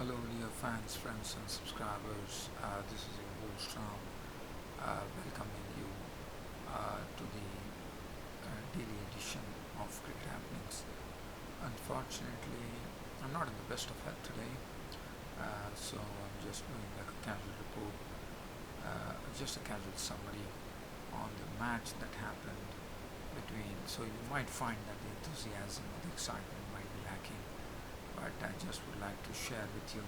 Hello, dear fans, friends, and subscribers. This is your host Ram, welcoming you to the daily edition of Cricket Happenings. Unfortunately, I'm not in the best of health today, so I'm just doing like a casual report, just a casual summary on the match that happened between. So you might find that the enthusiasm or the excitement might be lacking, but I just would like to share with you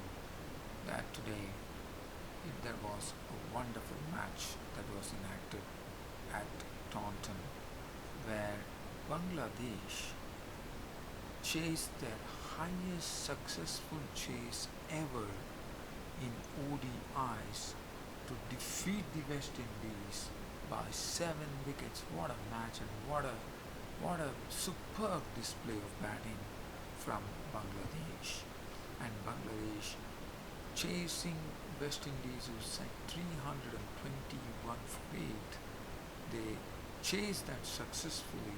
that today there was a wonderful match that was enacted at Taunton where Bangladesh chased their highest successful chase ever in ODIs to defeat the West Indies by 7 wickets. What a match, and what a superb display of batting from Bangladesh. And Bangladesh chasing West Indies, who sang 321 for 8. They chased that successfully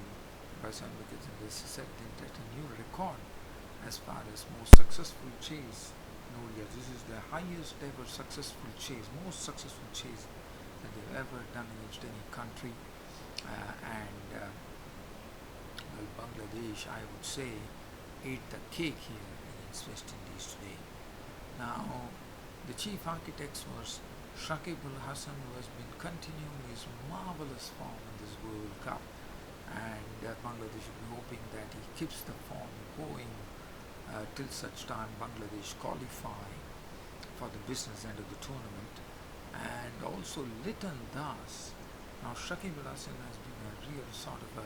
by 7 wickets, and they set that a new record as far as most successful chase in ODIs. This is the highest ever successful chase, most successful chase that they've ever done against any country. Well, Bangladesh, I would say, ate the cake here against West Indies today. Now, the chief architect was Shakib Al Hasan, who has been continuing his marvelous form in this World Cup, and Bangladesh will be hoping that he keeps the form going till such time Bangladesh qualify for the business end of the tournament. And also Liton Das. Now Shakib Al Hasan has been a real sort of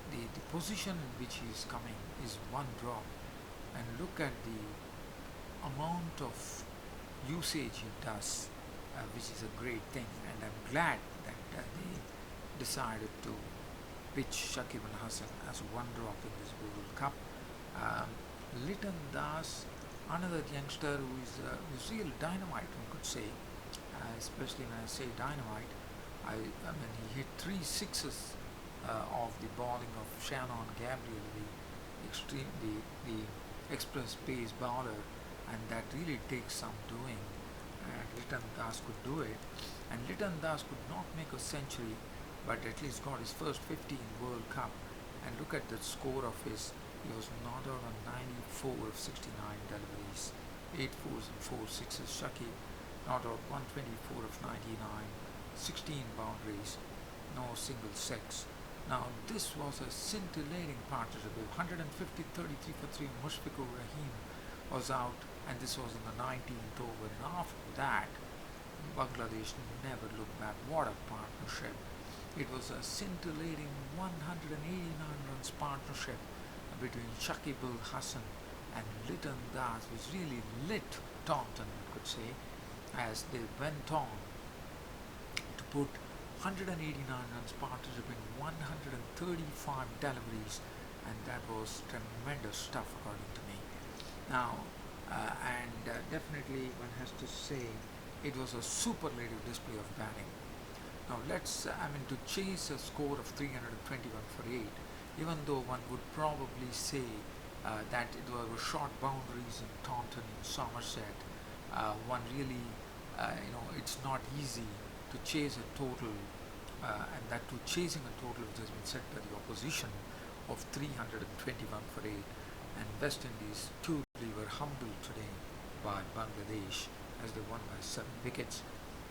the position in which he is coming is one drop, and look at the amount of usage he does, which is a great thing, and I'm glad that they decided to pitch Shakib Al Hasan as one drop in this World Cup. Liton Das, another youngster who's real dynamite, one could say, especially when I say dynamite. I mean, he hit 3 6s of the bowling of Shannon Gabriel, the express pace bowler, and that really takes some doing, and Liton Das could do it. And Liton Das could not make a century, but at least got his first 50 in World Cup. And look at the score of his. He was not out on 94 of 69 deliveries, 8 fours and 4 sixes. Shakib not out 124 of 99, 16 boundaries, no single six. Now this was a scintillating partnership. 150, 33 for 3. Mushfiqur Rahim was out, and this was in the 19th over. And after that, Bangladesh never looked back. What a partnership! It was a scintillating 189 runs partnership between Shakib Al Hasan and Liton Das, which really lit Taunton, you could say, as they went on to put 189 runs partnership in 135 deliveries, and that was tremendous stuff according to me. Now, definitely one has to say it was a superlative display of batting. Now to chase a score of 321 for 8, even though one would probably say that it were short boundaries in Taunton, in Somerset, one really, it's not easy to chase a total, and that to chasing a total which has been set by the opposition of 321 for 8. And West Indies truly were humbled today by Bangladesh as they won by 7 wickets,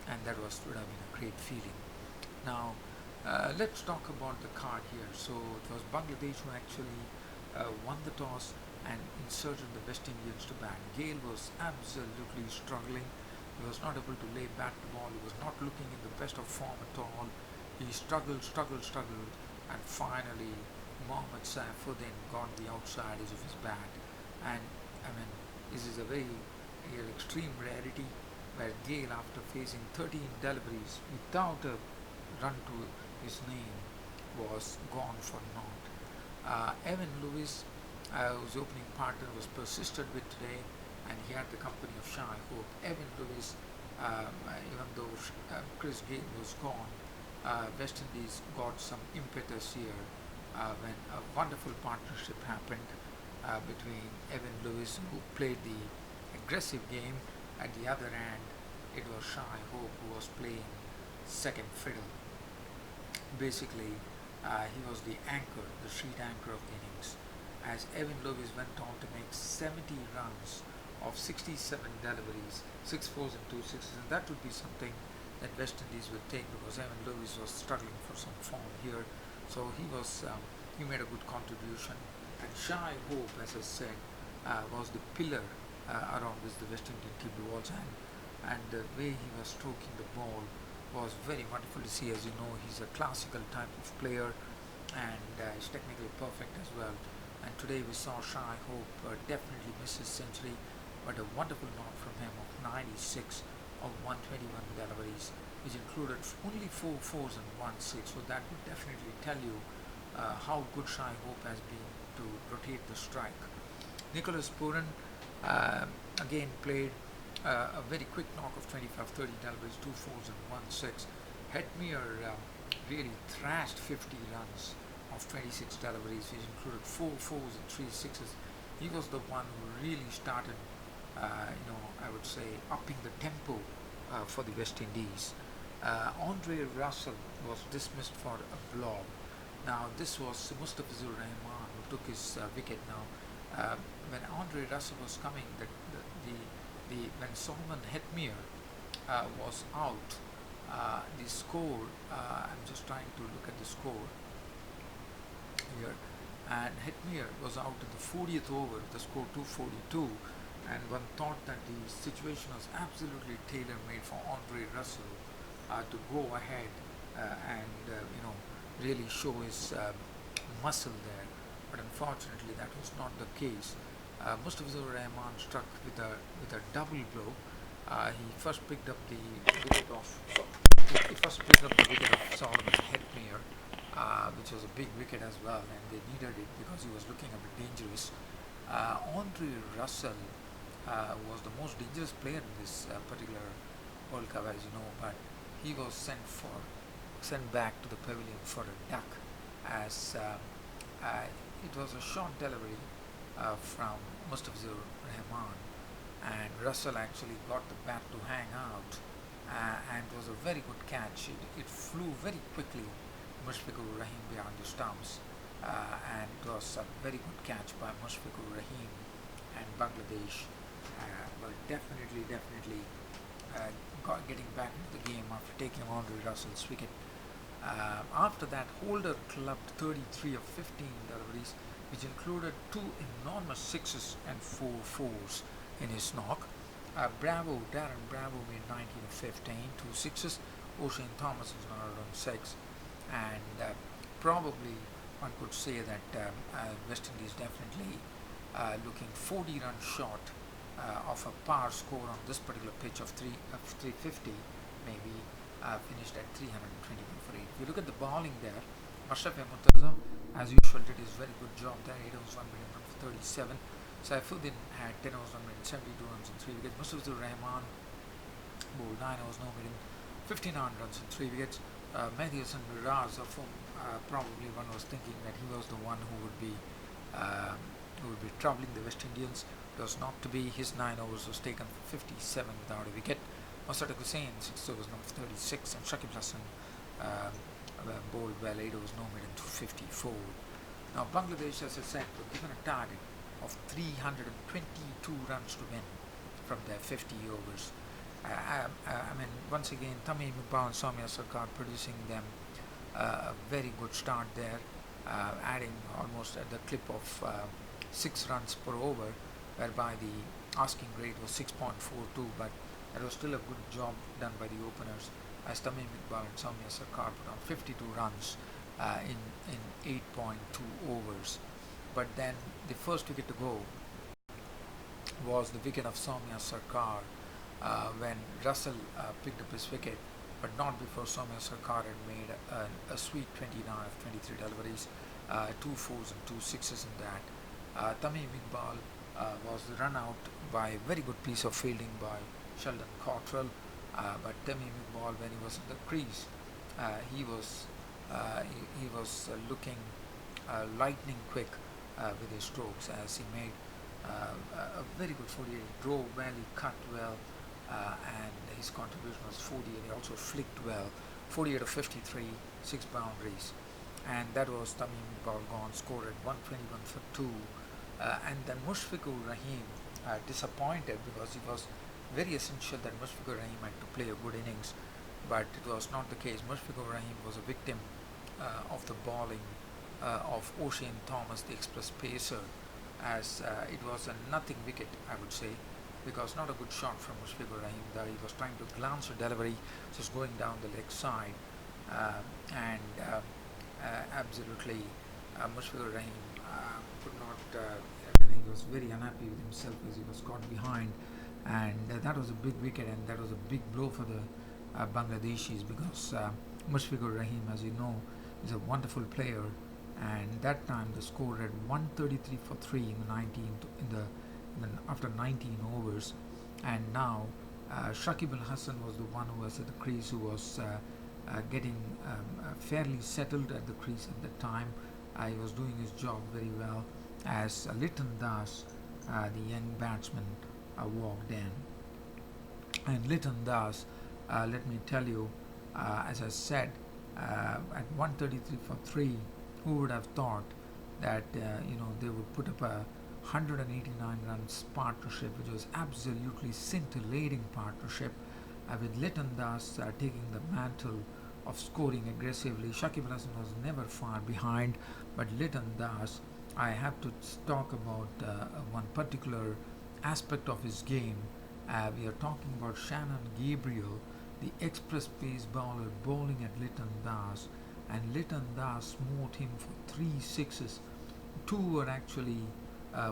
and that would have been a great feeling. Now, let's talk about the card here. So it was Bangladesh who actually won the toss and inserted the West Indians to bat. Gale was absolutely struggling. He was not able to lay back the ball. He was not looking in the best of form at all. He struggled, and finally Mohammad Saifuddin got the outside edge of his bat. And I mean, this is a very extreme rarity where Gale, after facing 13 deliveries without a run to his name, was gone for naught. Evan Lewis, whose opening partner was persisted with today, and he had the company of Shai Hope. Evan Lewis, even though Chris Gayle was gone, West Indies got some impetus here when a wonderful partnership happened between Evan Lewis, who played the aggressive game. At the other end, it was Shai Hope who was playing second fiddle. Basically, he was the anchor, the sheet anchor of the innings, as Evan Lewis went on to make 70 runs of 67 deliveries, 6 fours and 2 sixes, and that would be something that West Indies would take because Evan Lewis was struggling for some form here. So he made a good contribution. And Shai Hope, as I said, was the pillar around which the West Indian team revolves, and the way he was stroking the ball was very wonderful to see. As you know, he's a classical type of player, and he's technically perfect as well. And today we saw Shai Hope definitely miss his century, but a wonderful knock from him of 96 of 121 deliveries, which included only 4 fours and 1 6. So that would definitely tell you how good Shai Hope has been to rotate the strike. Nicholas Puran again played a very quick knock of 25-30 deliveries, 2 fours and 1 6. Hetmyer really thrashed 50 runs of 26 deliveries, which included 4 fours and 3 6s. He was the one who really started, I would say, upping the tempo for the West Indies. Andre Russell was dismissed for a blob. Now this was Mustafizur Rahman who took his wicket. Now when Andre Russell was coming, when Solomon Hetmyer was out, the score, I'm just trying to look at the score here, and Hetmyer was out in the 40th over, the score 242, and one thought that the situation was absolutely tailor-made for Andre Russell to go ahead and really show his muscle there, but unfortunately that was not the case. Mustafizur Rahman struck with a double blow. He first picked up the wicket of Solomon Hetmyer, which was a big wicket as well, and they needed it because he was looking a bit dangerous. Andre Russell was the most dangerous player in this particular World Cup, as you know, but he was sent back to the pavilion for a duck, as it was a short delivery from Mustafizur Rahman, and Russell actually got the bat to hang out, and it was a very good catch. It flew very quickly, Mushfiqur Rahim behind the stumps, and it was a very good catch by Mushfiqur Rahim, and Bangladesh were definitely getting back into the game after taking Andre Russell's wicket. After that, Holder clubbed 33 of 15 deliveries, which included 2 enormous 6s and 4 fours in his knock. Darren Bravo made 19 of 15, 2 6s. O'Shane Thomas was not around 6, and probably one could say that West Indies definitely looking 40 runs short of a par score on this particular pitch of 350, maybe finished at 321 for 8. If you look at the bowling there, Ashraf Murtaza, as usual, did his very good job there. 8 overs, 1 million run for 37. Saifuddin had 10 overs, 1 million, 72 runs and 3 wickets. Mustafizur Rahman bowled 9 overs, no million, 59 runs and 3 wickets. Mehdi Hassan Miraz, of whom probably one was thinking that he was the one who would be troubling the West Indians. It was not to be. His 9 overs was taken for 57 without a wicket. Mustaq Hussain 6 overs, number 36, and Shakib Hassan bowled well, 8 overs, no million, 254. Now Bangladesh, as I said, were given a target of 322 runs to win from their 50 overs. I mean, once again, Tamim Iqbal and Soumya Sarkar producing them a very good start there, adding almost at the clip of 6 runs per over, whereby the asking rate was 6.42, but that was still a good job done by the openers, as Tamim Iqbal and Soumya Sarkar put on 52 runs in 8.2 overs. But then the first wicket to go was the wicket of Soumya Sarkar, when Russell picked up his wicket, but not before Soumya Sarkar had made a sweet 29 of 23 deliveries, 2 fours and 2 6s in that. Tamim Iqbal was run out by a very good piece of fielding by Sheldon Cottrell, but Tamim Iqbal, when he was in the crease, he was looking lightning quick with his strokes, as he made a very good 48. He drove well, he cut well, and his contribution was 48. He also flicked well. 48 of 53, 6 boundaries. And that was Tamim Balgon, scored at 121 for 2. And then Mushfiqur Rahim disappointed because it was very essential that Mushfiqur Rahim had to play a good innings, but it was not the case. Mushfiqur Rahim was a victim of the bowling of Ocean Thomas, the express pacer, as it was a nothing wicket, I would say, because not a good shot from Mushfiqur Rahim. There he was trying to glance a delivery, just going down the leg side, and absolutely Mushfiqur Rahim could not. I think he was very unhappy with himself as he was caught behind, and that was a big wicket, and that was a big blow for the Bangladeshis, because Mushfiqur Rahim, as you know, is a wonderful player, and that time the score read 133 for 3 in the 19th after 19 overs, and now Shakib Al Hasan was the one who was at the crease, who was getting fairly settled at the crease at the time. He was doing his job very well as Liton Das, the young batsman, walked in. And Liton Das, let me tell you, as I said, at 133 for 3, who would have thought that they would put up a 189 runs partnership, which was absolutely scintillating partnership, with Liton Das taking the mantle of scoring aggressively. Shakib Al Hasan was never far behind, but Liton Das, I have to talk about one particular aspect of his game. We are talking about Shannon Gabriel, the express pace bowler, bowling at Liton Das, and Liton Das smote him for 3 sixes. 2 were actually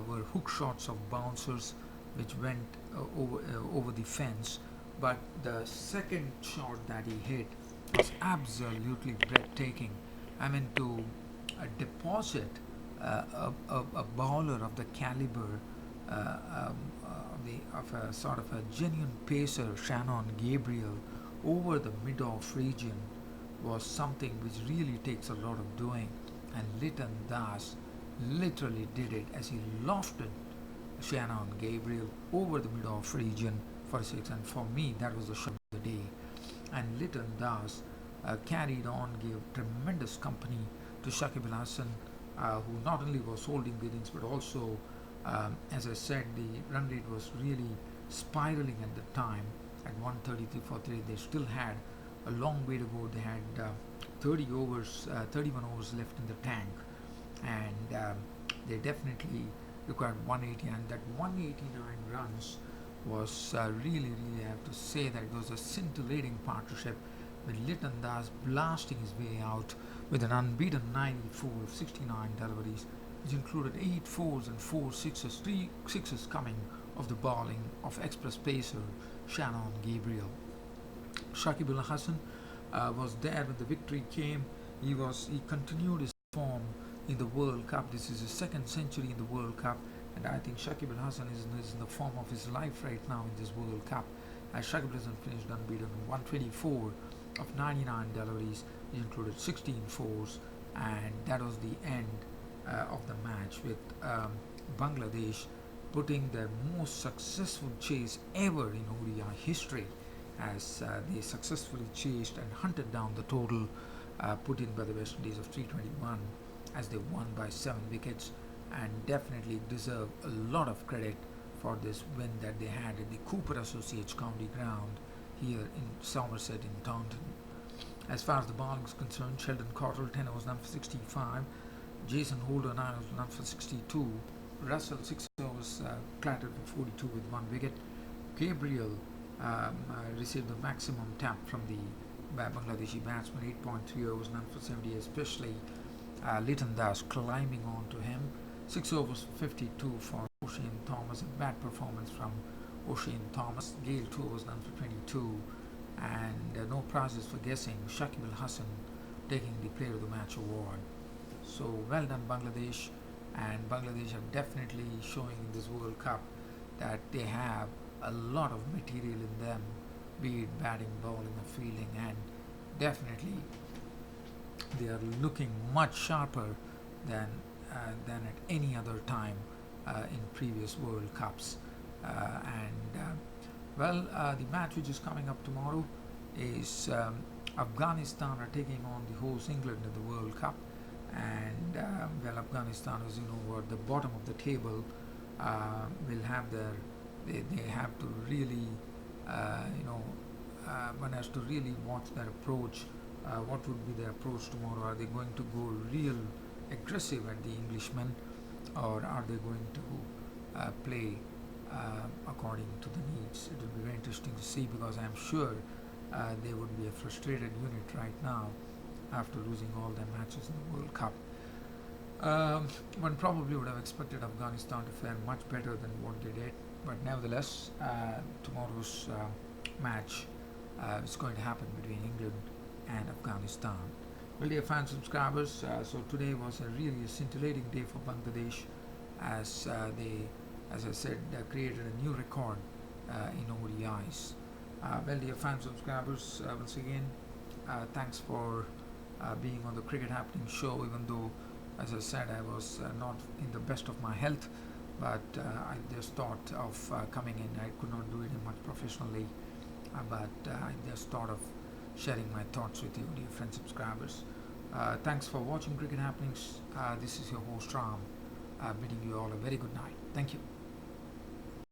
were hook shots of bouncers which went over the fence, but the second shot that he hit was absolutely breathtaking. I mean, to deposit a bowler of the caliber of a sort of a genuine pacer, Shannon Gabriel, over the mid-off region was something which really takes a lot of doing, and Liton Das literally did it as he lofted Shannon Gabriel over the mid-off region for 6, and for me that was the shot of the day. And Liton Das carried on, gave tremendous company to Shakib Al Hasan, who not only was holding the innings but also, as I said, the run rate was really spiraling at the time at 133 for 3. They still had a long way to go. They had 31 overs left in the tank, and they definitely required 180, and that 189 runs was really, I have to say that it was a scintillating partnership, with Liton Das blasting his way out with an unbeaten 94 of 69 deliveries, which included 8 fours and 4 sixes, 3 sixes coming of the bowling of express pacer Shannon Gabriel. Shakib Al Hasan was there when the victory came. He continued his form in the World Cup. This is his 2nd century in the World Cup, and I think Shakib Al Hasan is in the form of his life right now in this World Cup, as Shakib Al Hasan finished unbeaten, 124 of 99 deliveries. He included 16 fours, and that was the end of the match, with Bangladesh putting their most successful chase ever in ODI history, as they successfully chased and hunted down the total put in by the West Indies of 321, as they won by 7 wickets, and definitely deserve a lot of credit for this win that they had at the Cooper Associates County Ground here in Somerset in Taunton. As far as the bowling is concerned, Sheldon Cottrell 10 overs none for 65, Jason Holder 9 overs none for 62, Russell 6 overs clattered for 42 with 1 wicket. Gabriel received the maximum tap from the Bangladeshi batsman, 8.3 overs none for 70, especially Liton Das climbing on to him. 6 overs for 52 for Ocean Thomas, a bad performance from Ocean Thomas. Gale 2 overs none for 22, and no prizes for guessing. Shakib Al Hasan taking the Player of the Match award. So well done Bangladesh, and Bangladesh are definitely showing in this World Cup that they have a lot of material in them, be it batting, bowling or fielding, and definitely they are looking much sharper than at any other time in previous World Cups. The match which is coming up tomorrow is Afghanistan are taking on the host England in the World Cup, and Afghanistan, as you know, were at the bottom of the table. Will have they have to really, one has to really watch their approach. What would be their approach tomorrow? Are they going to go real aggressive at the Englishmen, or are they going to play according to the needs? It will be very interesting to see, because I'm sure they would be a frustrated unit right now after losing all their matches in the World Cup. One probably would have expected Afghanistan to fare much better than what they did, but nevertheless, tomorrow's match is going to happen between England and Afghanistan. Well, dear fans, subscribers, so today was a really scintillating day for Bangladesh, as as I said, created a new record in ODIs. Dear fans, subscribers, once again, thanks for being on the Cricket Happening show, even though, as I said, I was not in the best of my health, but I just thought of coming in. I could not do it much professionally, but I just thought of sharing my thoughts with you, dear friends, subscribers. Thanks for watching Cricket Happenings. This is your host Ram, bidding you all a very good night. Thank you.